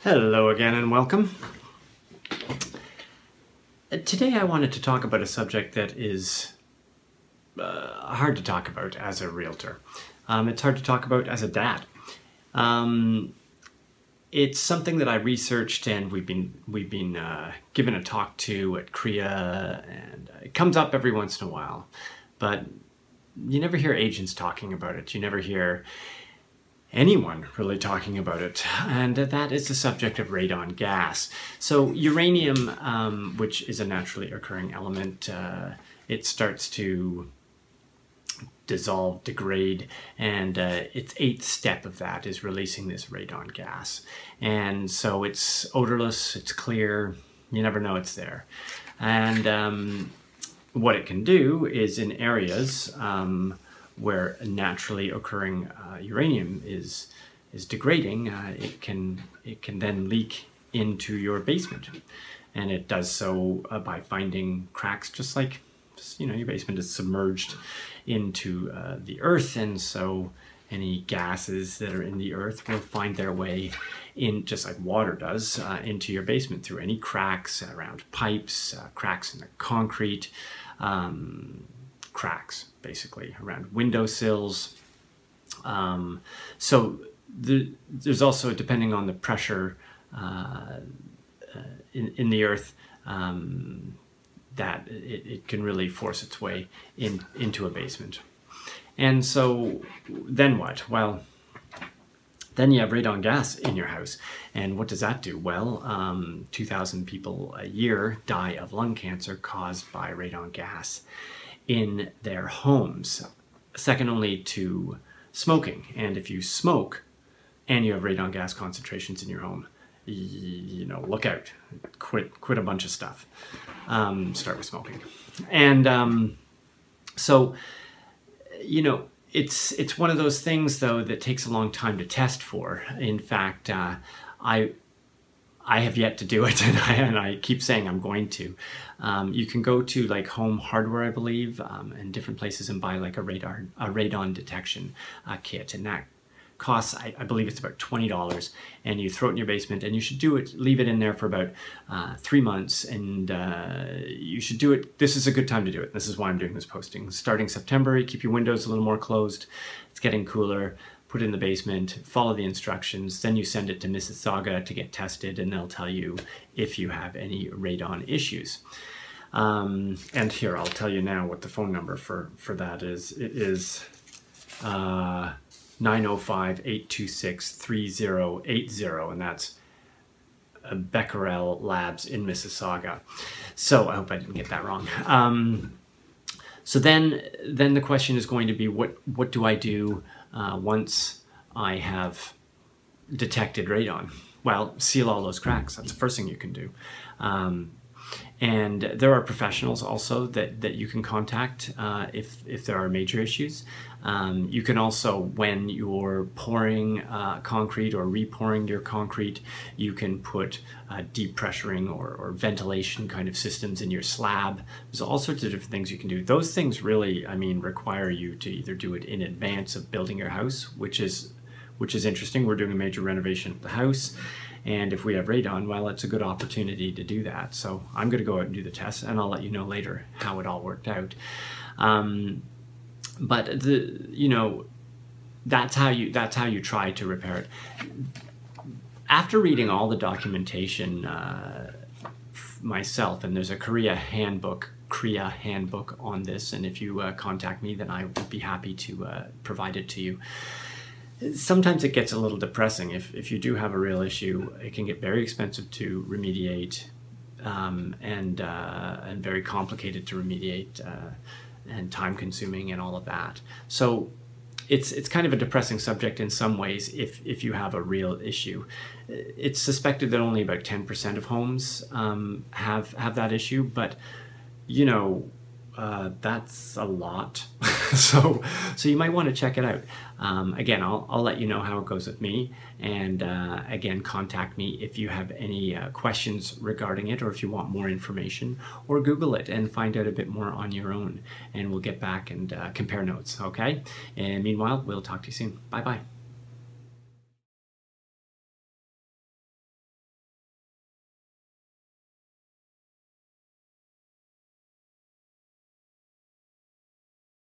Hello again and welcome. Today I wanted to talk about a subject that is hard to talk about as a realtor. It's hard to talk about as a dad. It's something that I researched and we've been given a talk to at CREA, and it comes up every once in a while, but you never hear agents talking about it. You never hear anyone really talking about it, and that is the subject of radon gas. So uranium, which is a naturally occurring element, it starts to dissolve, degrade, and its eighth step of that is releasing this radon gas. And so it's odorless, it's clear, you never know it's there. And what it can do is in areas where naturally occurring uranium is degrading, it can then leak into your basement, and it does so by finding cracks, just like your basement is submerged into the earth, and so any gases that are in the earth will find their way in, just like water does, into your basement through any cracks around pipes, cracks in the concrete, cracks basically around windowsills. So there's also, depending on the pressure in the earth, that it can really force its way into a basement. And so then what? Well, then you have radon gas in your house. And what does that do? Well, 2,000 people a year die of lung cancer caused by radon gas in their homes, second only to smoking. And if you smoke and you have radon gas concentrations in your home, look out, quit a bunch of stuff, start with smoking. And so it's one of those things though that takes a long time to test for. In fact, I have yet to do it, and I keep saying I'm going to. You can go to like Home Hardware, I believe, and different places, and buy like a radon detection kit, and that costs, I believe it's about $20, and you throw it in your basement, and you should leave it in there for about 3 months, and you should do it. This is a good time to do it. This is why I'm doing this posting. Starting September, you keep your windows a little more closed. It's getting cooler. Put it in the basement, follow the instructions, then you send it to Mississauga to get tested, and they'll tell you if you have any radon issues. And here, I'll tell you now what the phone number for that is. It is 905-826-3080, and that's Becquerel Labs in Mississauga. So I hope I didn't get that wrong. So then the question is going to be, what do I do once I have detected radon? Well, seal all those cracks. That's the first thing you can do. And there are professionals also that you can contact if there are major issues. You can also, when you're pouring concrete or repouring your concrete, you can put deep pressuring or ventilation kind of systems in your slab. There's all sorts of different things you can do. Those things really, require you to either do it in advance of building your house, which is interesting. We're doing a major renovation of the house, and if we have radon, well, it's a good opportunity to do that. So I'm going to go out and do the test, and I'll let you know later how it all worked out. But that's how you try to repair it. After reading all the documentation myself, and there's a CREA handbook on this, and if you contact me, then I would be happy to provide it to you. Sometimes it gets a little depressing. If you do have a real issue, it can get very expensive to remediate, and very complicated to remediate, and time consuming and all of that. So it's kind of a depressing subject in some ways if you have a real issue. It's suspected that only about 10% of homes have that issue, but that's a lot. so you might want to check it out. Again, I'll let you know how it goes with me, and again, contact me if you have any questions regarding it, or if you want more information, or Google it and find out a bit more on your own, and we'll get back and compare notes, okay? And meanwhile, we'll talk to you soon. Bye-bye.